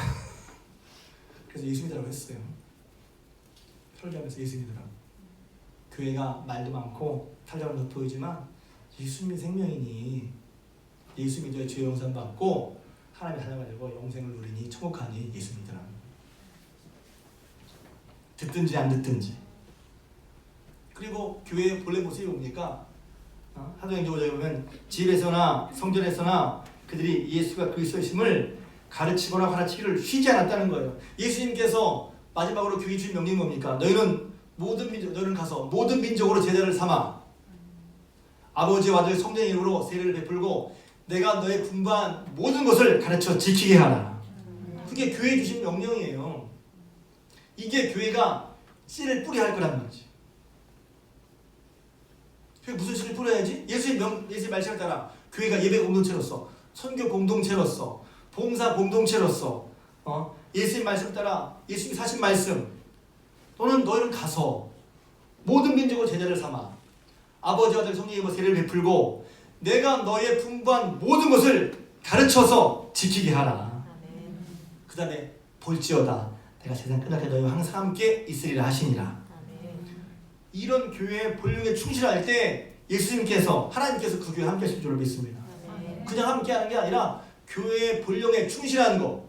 그래서 예수 믿으라고 했어요. 설교하면서 예수 믿으라고. 교회가 말도 많고 살자는 것 보이지만 예수 믿는 생명이니 예수 믿어야 죄 용서 받고 하나님의 자녀가 되고 영생을 누리니 천국하니 예수 믿으라. 듣든지 안 듣든지. 그리고 교회의 본래 모습이 뭡니까? 사도행전에 보면 집에서나 성전에서나 그들이 예수가 그리스도이심을 가르치거나 가르치기를 쉬지 않았다는 거예요. 예수님께서 마지막으로 교회 주신 명령이 뭡니까? 너희는 가서 모든 민족으로 제자를 삼아 아버지와 아들 성령의 이름으로 세례를 베풀고 내가 너의 분부한 모든 것을 가르쳐 지키게 하라. 그게 교회 주신 명령이에요. 이게 교회가 씨를 뿌려야 할 거란 말이지. 교회 무슨 씨를 뿌려야지? 예수의 말씀을 따라 교회가 예배 공동체로서 선교 공동체로서 봉사 공동체로서 예수의 말씀을 따라 예수님이 사신 말씀 또는 너희는 가서 모든 민족을 제자를 삼아 아버지와 아들 성령의 이름으로 세례를 베풀고 내가 너의 분부한 모든 것을 가르쳐서 지키게 하라. 그 다음에 볼지어다 내가 세상 끝날때 너희와 항상 함께 있으리라 하시니라. 이런 교회의 본령에 충실할 때 예수님께서 하나님께서 그 교회에 함께 하실 줄로 믿습니다. 그냥 함께 하는 게 아니라 교회의 본령에 충실한 거.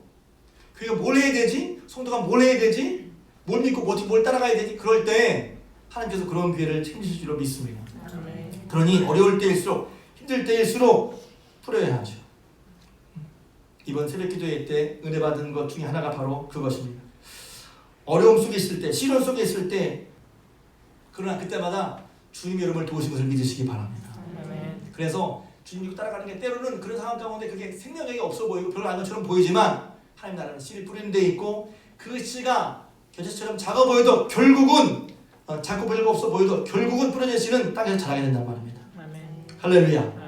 교회가 뭘 해야 되지? 성도가 뭘 해야 되지? 뭘 믿고 뭘 따라가야 되지? 그럴 때 하나님께서 그런 교회를 책임지실 줄로 믿습니다. 그러니 어려울 때일수록 힘들 때일수록 풀어야 하죠. 이번 새벽 기도회 때 은혜 받은 것 중에 하나가 바로 그것입니다. 어려움 속에 있을 때, 시련 속에 있을 때, 그러나 그때마다 주님이 여러분을 도우신 것을 믿으시기 바랍니다. 그래서 주님 믿고 따라가는 게 때로는 그런 상황 가운데 그게 생명력이 없어 보이고 별로 아닌 것처럼 보이지만 하나님 나라는 씨를 뿌리는 데 있고 그 씨가 겨자씨처럼 작아 보여도 결국은 작고 별거 없어 보여도 결국은 뿌려진 씨는 땅에서 자라게 된단 말입니다. 할렐루야.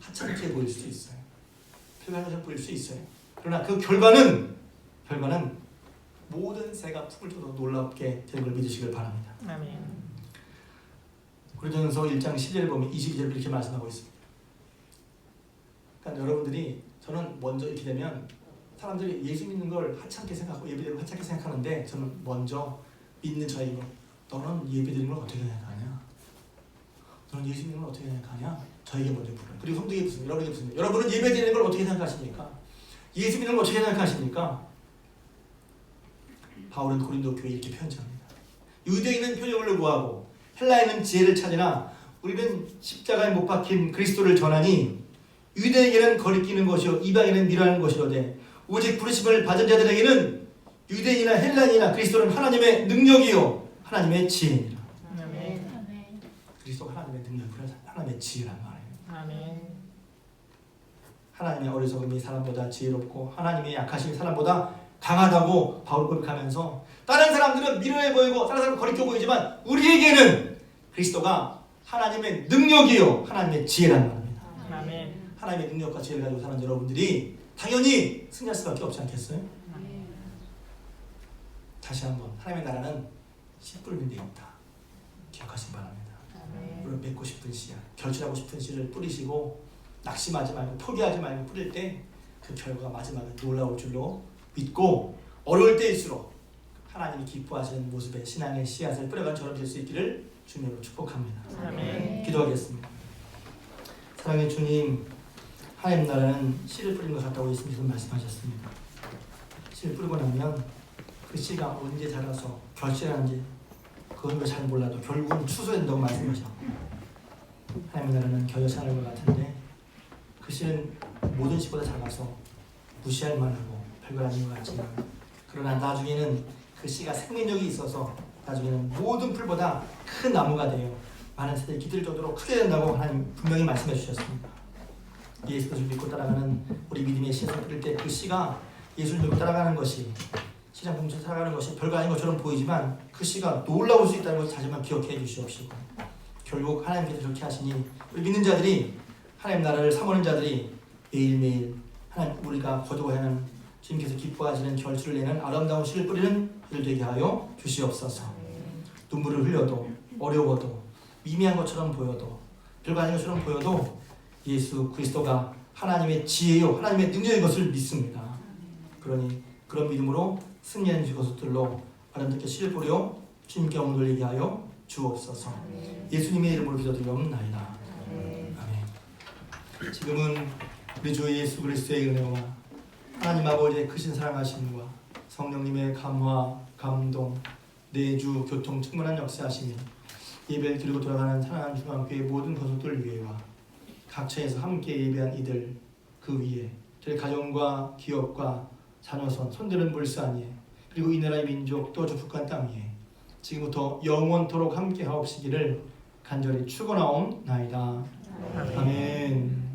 하찮게 보일 수 있어요. 별거 것처럼 보일 수 있어요. 그러나 그 결과는 모든 새가 푹을 뜯어 놀랍게 되는 걸 믿으시길 바랍니다. 고린도전서 1장 10절에 보면 22절에 이렇게 말씀하고 있습니다. 그러니까 여러분들이 저는 먼저 이렇게 되면 사람들이 예수 믿는 걸 하찮게 생각하고 예배드리는 걸 하찮게 생각하는데 저는 먼저 믿는 저에게 너는 예배드리는 걸 어떻게 생각하냐? 너는 예수 믿는 걸 어떻게 생각하냐? 저에게 먼저 물어요. 그리고 성도에게 묻습니다. 여러분에게 묻습니다. 여러분은 예배드리는 걸 어떻게 생각하십니까? 예수 믿는 걸 어떻게 생각하십니까? 바울은 고린도 교회에 이렇게 편지합니다. 유대인은 표적을 구하고 헬라인은 지혜를 찾으나 우리는 십자가에 못 박힌 그리스도를 전하니 유대인에게는 거리끼는 것이요 이방인은 미워하는 것이로되 오직 부르심을 받은 자들에게는 유대인이나 헬라인이나 그리스도는 하나님의 능력이요 하나님의 지혜니라. 그리스도가 하나님의 능력이라 하나님의 지혜란 말이에요. 하나님의 어리석음이 사람보다 지혜롭고 하나님의 약하심이 사람보다 강하다고 바울 고백하면서 다른 사람들은 미련해 보이고 다른 사람은 거리껴 보이지만 우리에게는 그리스도가 하나님의 능력이요 하나님의 지혜란 말입니다. 하나님의 능력과 지혜를 가지고 사는 여러분들이 당연히 승리할 수밖에 없지 않겠어요? 다시 한번 하나님의 나라는 씨 뿌리는 데 있다. 기억하시기 바랍니다. 물론 맺고 싶은 씨야, 결실하고 싶은 씨를 뿌리시고 낙심하지 말고 포기하지 말고 뿌릴 때 그 결과가 마지막에 놀라울 줄로 믿고 어려울 때일수록 하나님이 기뻐하시는 모습의 신앙의 씨앗을 뿌려간 저럼 될 수 있기를 주님으로 축복합니다. 기도하겠습니다. 사랑의 주님, 하나님 나라는 씨를 뿌리는 것 같다고 예수님께서 말씀하셨습니다. 씨를 뿌리고 나면 그 씨가 언제 자라서 결실하는지 그건 잘 몰라도 결국은 추수된다고 말씀하셨고 하나님 나라는 겨자씨 하는 것 같은데 그 씨는 모든 씨보다 작아서 무시할 만하고 별거 아닌 것 같지만 그러나 나중에는 그 씨가 생명력이 있어서 나중에는 모든 풀보다 큰 나무가 되어 많은 세대를 기들 정도로 크게 된다고 하나님 분명히 말씀해 주셨습니다. 예수 그리스도를 믿고 따라가는 우리 믿음의 씨앗을 뿌릴 때 그 씨가 예수를 믿고 따라가는 것이 시장 공처 살아가는 것이 별거 아닌 것처럼 보이지만 그 씨가 놀라울 수 있다는 것을 다시만 기억해 주시옵시고 결국 하나님께서 그렇게 하시니 우리 믿는 자들이 하나님 나라를 사모하는 자들이 매일매일 하나님 우리가 거두어야 하는 주님께서 기뻐하시는 결실을 내는 아름다운 씨를 뿌리는 그들 되게 하여 주시옵소서. 눈물을 흘려도 어려워도 미미한 것처럼 보여도 별거 아닌 것처럼 보여도 예수 그리스도가 하나님의 지혜요 하나님의 능력인 것을 믿습니다. 그러니 그런 믿음으로 승리하는 것들로 아름답게 씨를 뿌려 주님께 영광 돌리게 하여 주옵소서. 예수님의 이름으로 기도드리옵나이다. 아멘. 지금은 우리 주 예수 그리스도의 은혜와 하나님 아버지의 크신 사랑하심과 성령님의 감화, 감동, 내주, 교통 충만한 역사하심이 예배를 드리고 돌아가는 사랑하는 중앙교회 모든 거속들 위에와 각처에서 함께 예배한 이들 그 위에 저희 가정과 기업과 자녀손, 손드는 물산 위에 그리고 이 나라의 민족 또 저 북한 땅 위에 지금부터 영원토록 함께 하옵시기를 간절히 축원하옵나이다. 아멘.